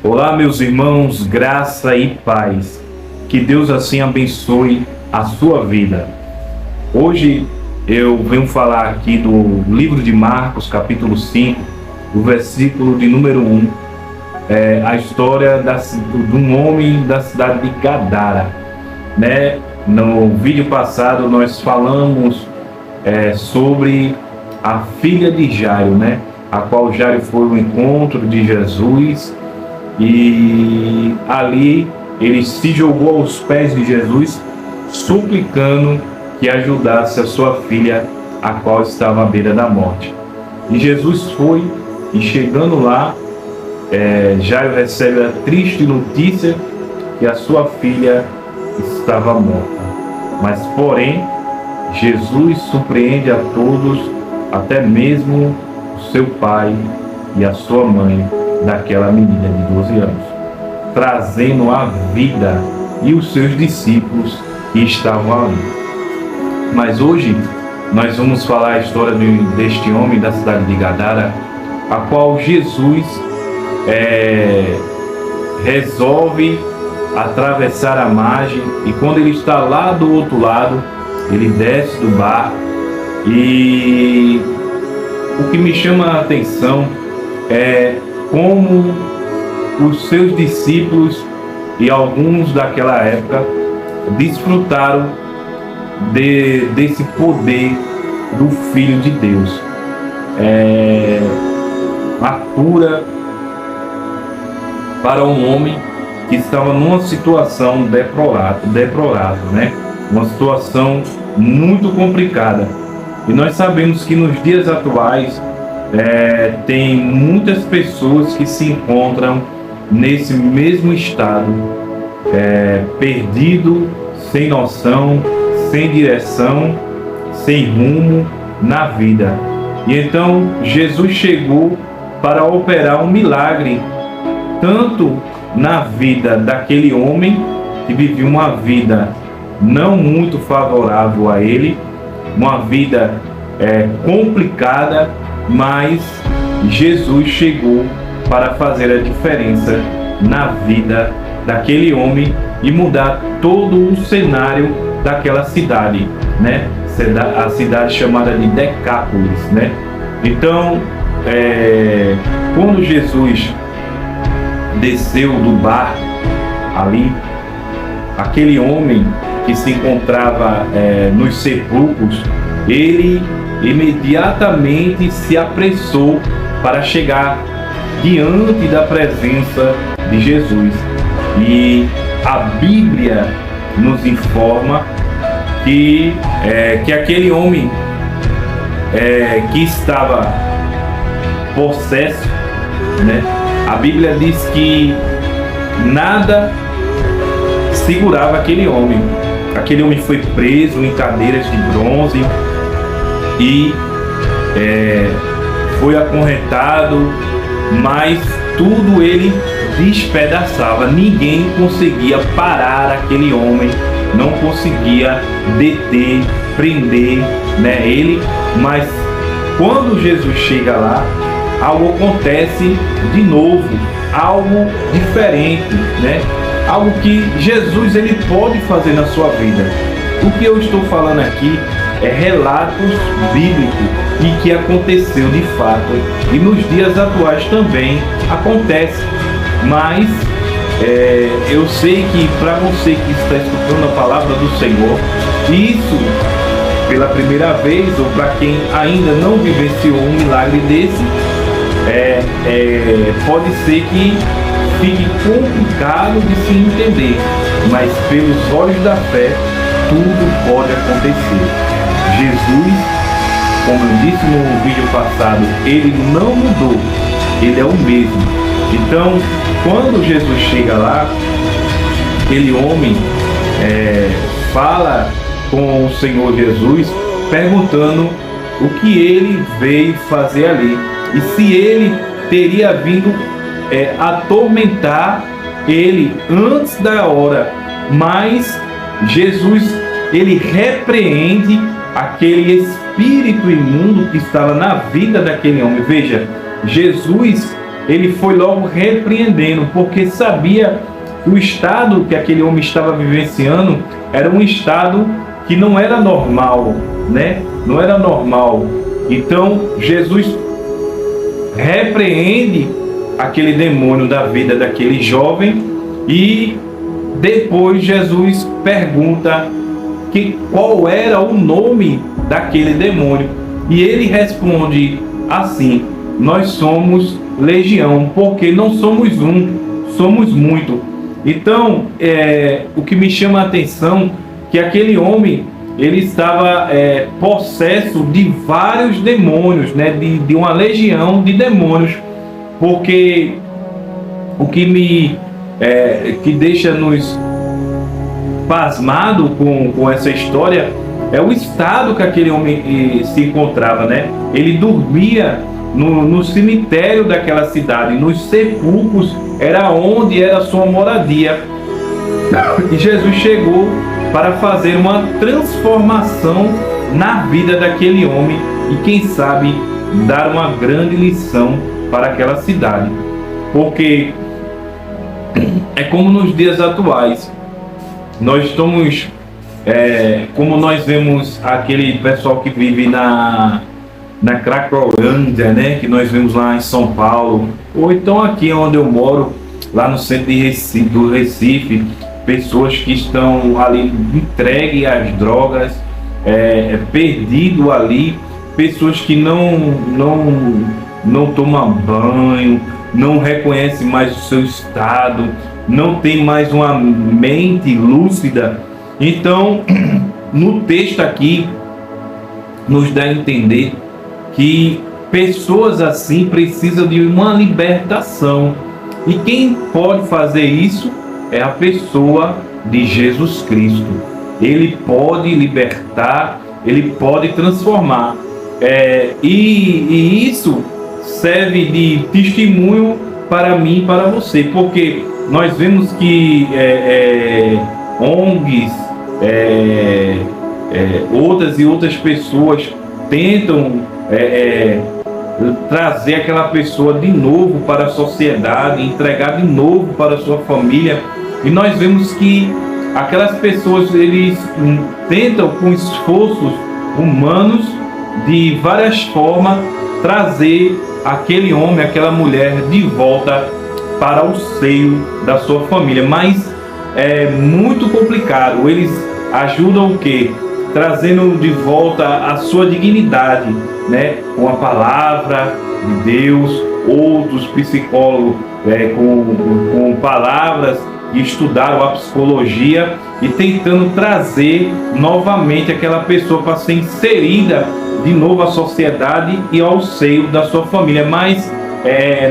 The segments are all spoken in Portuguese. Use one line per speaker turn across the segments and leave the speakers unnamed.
Olá, meus irmãos, graça e paz. Que Deus assim abençoe a sua vida. Hoje eu venho falar aqui do livro de Marcos, capítulo 5, do versículo de número 1, a história de um homem da cidade de Gadara. No vídeo passado nós falamos sobre a filha de Jairo, a qual Jairo foi ao encontro de Jesus e ali ele se jogou aos pés de Jesus, suplicando que ajudasse a sua filha, a qual estava à beira da morte. E Jesus foi, e chegando lá, Jairo recebe a triste notícia que a sua filha estava morta. Mas, porém, Jesus surpreende a todos, até mesmo o seu pai e a sua mãe daquela menina de 12 anos, trazendo a vida, e os seus discípulos que estavam ali. Mas hoje nós vamos falar a história deste homem da cidade de Gadara, a qual Jesus resolve atravessar a margem, e quando ele está lá do outro lado, ele desce do barco. E o que me chama a atenção é como os seus discípulos e alguns daquela época desfrutaram desse poder do Filho de Deus. A cura para um homem que estava numa situação deplorável, uma situação muito complicada. E nós sabemos que nos dias atuais tem muitas pessoas que se encontram nesse mesmo estado, perdido, sem noção, sem direção, sem rumo na vida. E então Jesus chegou para operar um milagre, tanto na vida daquele homem que vivia uma vida não muito favorável a ele, uma vida complicada, mas Jesus chegou para fazer a diferença na vida daquele homem e mudar todo o cenário daquela cidade, a cidade chamada de Decápolis, Então, quando Jesus desceu do barco ali, aquele homem que se encontrava nos sepulcros, ele imediatamente se apressou para chegar diante da presença de Jesus. E a Bíblia nos informa que aquele homem que estava possesso, a Bíblia diz que nada segurava aquele homem. Aquele homem foi preso em cadeiras de bronze e foi acorrentado, mas tudo ele despedaçava. Ninguém conseguia parar aquele homem, não conseguia deter, prender ele. Mas quando Jesus chega lá, algo acontece de novo, algo diferente, algo que Jesus ele pode fazer na sua vida. O que eu estou falando aqui é relatos bíblicos e que aconteceu de fato, e nos dias atuais também acontece. Mas eu sei que para você que está escutando a palavra do Senhor, isso pela primeira vez, ou para quem ainda não vivenciou um milagre desse, pode ser que fique complicado de se entender, mas pelos olhos da fé tudo pode acontecer. Jesus, como eu disse no vídeo passado, ele não mudou, ele é o mesmo. Então, quando Jesus chega lá, aquele homem fala com o Senhor Jesus, perguntando o que ele veio fazer ali, e se ele teria vindo atormentar ele antes da hora. Mas Jesus ele repreende aquele espírito imundo que estava na vida daquele homem. Veja, Jesus ele foi logo repreendendo, porque sabia que o estado que aquele homem estava vivenciando era um estado que não era normal, né? Não era normal. Então Jesus repreende aquele demônio da vida daquele jovem e depois Jesus pergunta qual era o nome daquele demônio. E ele responde assim: nós somos legião, porque não somos um, somos muito. Então, o que me chama a atenção é que aquele homem, ele estava possesso de vários demônios, né? de uma legião de demônios, porque o que que deixa-nos pasmado com essa história é o estado que aquele homem se encontrava, né? Ele dormia no cemitério daquela cidade, nos sepulcros, era onde era a sua moradia. E Jesus chegou para fazer uma transformação na vida daquele homem e, quem sabe, dar uma grande lição para aquela cidade. Porque é como nos dias atuais, nós estamos, como nós vemos aquele pessoal que vive na Cracolândia, né, que nós vemos lá em São Paulo, ou então aqui onde eu moro, lá no centro do Recife, pessoas que estão ali entregues às drogas, perdido ali, pessoas que não tomam banho, não reconhecem mais o seu estado, não tem mais uma mente lúcida. Então, no texto aqui, nos dá a entender que pessoas assim precisam de uma libertação. E quem pode fazer isso é a pessoa de Jesus Cristo. Ele pode libertar, ele pode transformar. E isso serve de testemunho para mim e para você, porque nós vemos que ONGs, outras pessoas tentam trazer aquela pessoa de novo para a sociedade, entregar de novo para a sua família, e nós vemos que aquelas pessoas, eles tentam com esforços humanos, de várias formas, trazer aquele homem, aquela mulher de volta para o seio da sua família, mas é muito complicado. Eles ajudam o quê? Trazendo de volta a sua dignidade, né? Com a palavra de Deus, outros psicólogos com palavras que estudaram a psicologia e tentando trazer novamente aquela pessoa para ser inserida de novo à sociedade e ao seio da sua família. Mas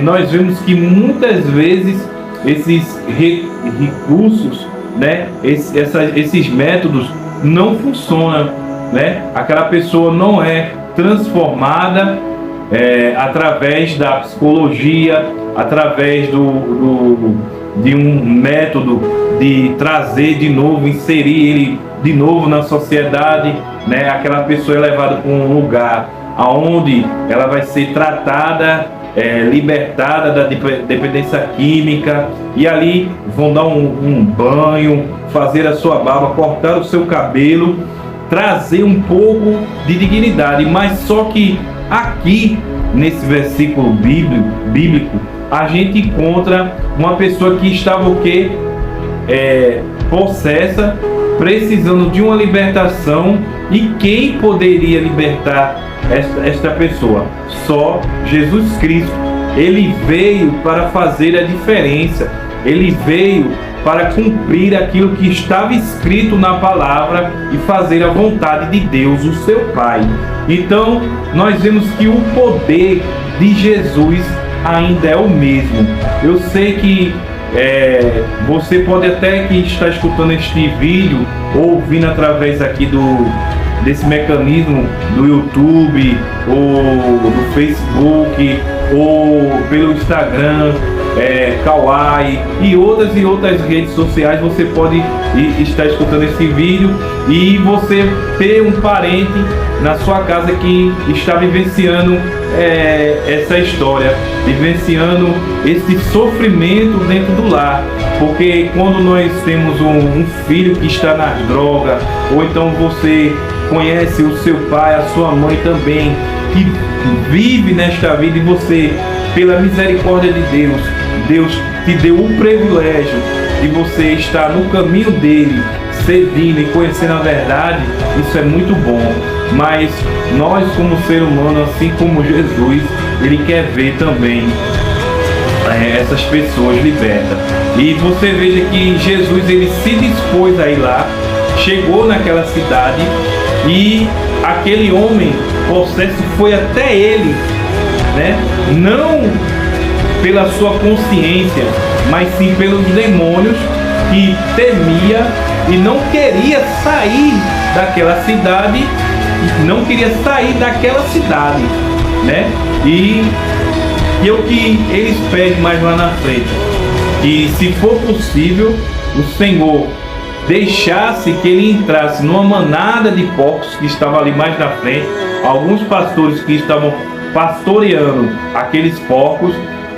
nós vemos que muitas vezes esses recursos, né? Esses métodos não funcionam, né? Aquela pessoa não é transformada através da psicologia, através de um método de trazer de novo, inserir ele de novo na sociedade, né? Aquela pessoa é levada para um lugar aonde ela vai ser tratada, libertada da dependência química, e ali vão dar um banho, fazer a sua barba, cortar o seu cabelo, trazer um pouco de dignidade. Mas só que aqui nesse versículo bíblico a gente encontra uma pessoa que estava o quê? Possessa, precisando de uma libertação. E quem poderia libertar esta pessoa? Só Jesus Cristo. Ele veio para fazer a diferença. Ele veio para cumprir aquilo que estava escrito na palavra e fazer a vontade de Deus, o seu Pai. Então, nós vemos que o poder de Jesus ainda é o mesmo. Eu sei que você pode até que está escutando este vídeo ou ouvindo através aqui desse mecanismo do YouTube ou do Facebook ou pelo Instagram, Kawaii e outras redes sociais. Você pode estar escutando esse vídeo e você ter um parente na sua casa que está vivenciando essa história, vivenciando esse sofrimento dentro do lar. Porque quando nós temos um filho que está na droga, ou então você conhece o seu pai, a sua mãe também, que vive nesta vida, e você, pela misericórdia de Deus te deu o privilégio de você estar no caminho dele, servindo e conhecendo a verdade. Isso é muito bom. Mas nós, como ser humano, assim como Jesus, ele quer ver também essas pessoas libertas. E você veja que Jesus, ele se dispôs a ir lá, chegou naquela cidade, e aquele homem possesso foi até ele, né? Não pela sua consciência, mas sim pelos demônios, que temia e não queria sair daquela cidade, né? E o que eles pedem mais lá na frente, que se for possível, o Senhor deixasse que ele entrasse numa manada de porcos que estava ali mais na frente, alguns pastores que estavam pastoreando aqueles porcos.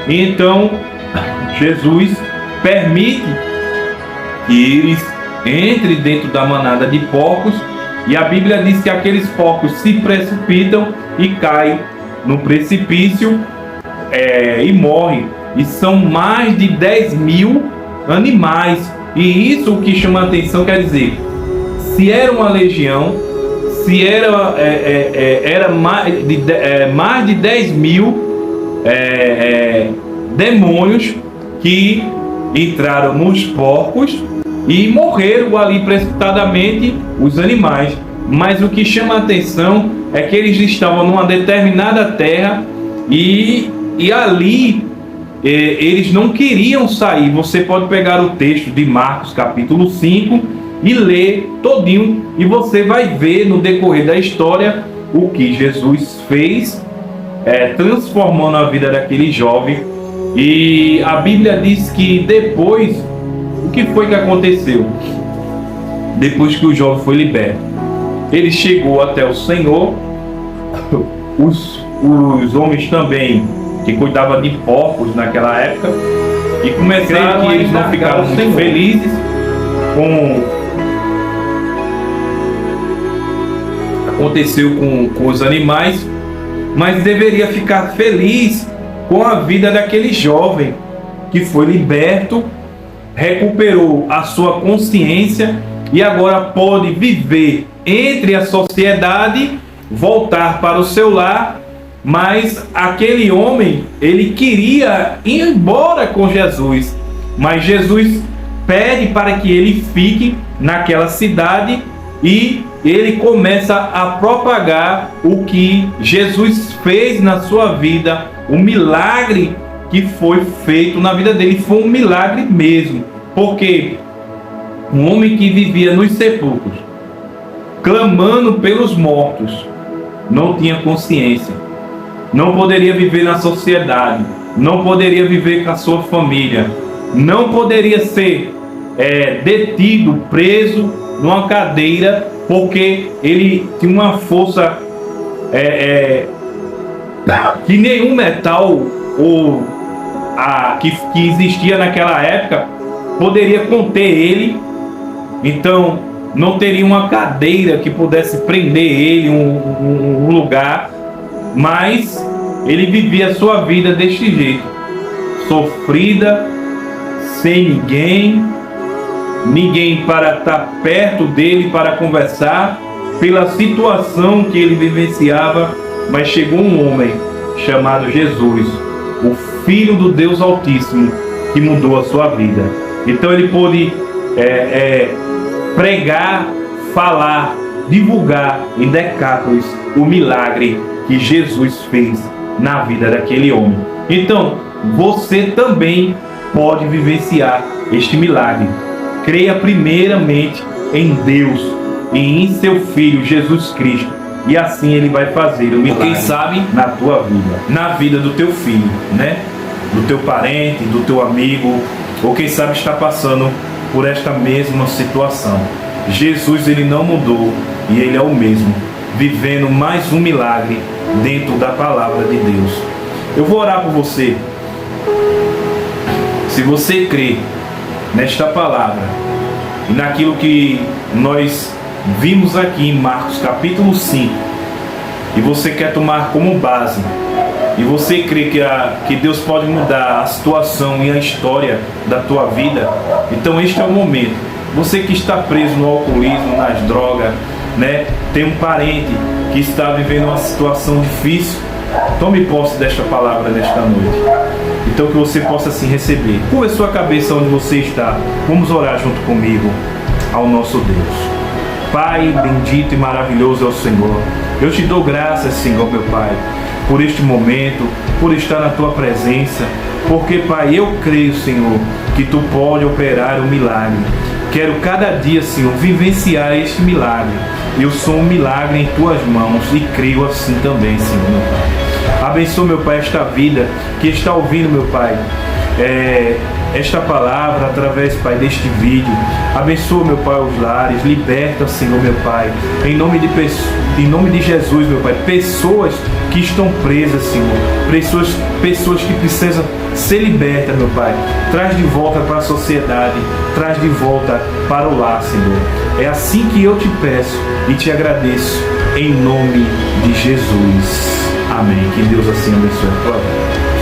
E então Jesus permite que eles entrem dentro da manada de porcos, e a Bíblia diz que aqueles porcos se precipitam e caem no precipício e morrem. E são mais de 10.000 animais. E isso o que chama a atenção, quer dizer, se era uma legião, se era mais de 10.000 demônios que entraram nos porcos e morreram ali precipitadamente os animais. Mas o que chama a atenção é que eles estavam numa determinada terra e ali eles não queriam sair. Você pode pegar o texto de Marcos capítulo 5 e ler todinho, e você vai ver no decorrer da história o que Jesus fez, transformando a vida daquele jovem. E a Bíblia diz que depois, o que foi que aconteceu? Depois que o jovem foi liberto, ele chegou até o Senhor. Os homens também que cuidavam de porcos naquela época, e começaram que eles não ficaram muito felizes aconteceu com os animais, mas deveria ficar feliz com a vida daquele jovem que foi liberto, recuperou a sua consciência e agora pode viver entre a sociedade, voltar para o seu lar. Mas aquele homem, ele queria ir embora com Jesus, mas Jesus pede para que ele fique naquela cidade, e ele começa a propagar o que Jesus fez na sua vida, o milagre que foi feito na vida dele. Foi um milagre mesmo, porque um homem que vivia nos sepulcros, clamando pelos mortos, não tinha consciência, não poderia viver na sociedade, não poderia viver com a sua família, não poderia ser detido, preso numa cadeira, porque ele tinha uma força que nenhum metal que existia naquela época poderia conter ele. Então não teria uma cadeira que pudesse prender ele, um lugar. Mas ele vivia a sua vida deste jeito, sofrida, sem ninguém para estar perto dele, para conversar, pela situação que ele vivenciava. Mas chegou um homem chamado Jesus, o Filho do Deus Altíssimo, que mudou a sua vida. Então ele pôde pregar, falar, divulgar em Decápolis o milagre que Jesus fez na vida daquele homem. Então, você também pode vivenciar este milagre. Creia primeiramente em Deus e em seu Filho Jesus Cristo, e assim ele vai fazer o milagre. Quem sabe na tua vida, na vida do teu filho, né? do teu parente, do teu amigo, ou quem sabe está passando por esta mesma situação. Jesus, ele não mudou e ele é o mesmo, vivendo mais um milagre dentro da palavra de Deus. Eu vou orar por você. Se você crê nesta palavra e naquilo que nós vimos aqui em Marcos capítulo 5, e você quer tomar como base, e você crê que Deus pode mudar a situação e a história da tua vida, então este é o momento. Você que está preso no alcoolismo, nas drogas, né? Tem um parente que está vivendo uma situação difícil, tome posse desta palavra nesta noite. Então que você possa assim receber. Curva sua cabeça onde você está. Vamos orar junto comigo ao nosso Deus. Pai, bendito e maravilhoso é o Senhor. Eu te dou graças, Senhor, meu Pai, por este momento, por estar na Tua presença, porque, Pai, eu creio, Senhor, que Tu pode operar um milagre. Quero cada dia, Senhor, vivenciar este milagre. Eu sou um milagre em Tuas mãos e creio assim também, Senhor, meu Pai. Abençoa, meu Pai, esta vida que está ouvindo, meu Pai, esta palavra através, Pai, deste vídeo. Abençoa, meu Pai, os lares, liberta, Senhor, meu Pai, em nome de Jesus, meu Pai, pessoas que estão presas, Senhor, pessoas que precisam ser libertas, meu Pai, traz de volta para a sociedade, traz de volta para o lar, Senhor. É assim que eu te peço e te agradeço, em nome de Jesus. Amém. Que Deus assim abençoe a tua vida.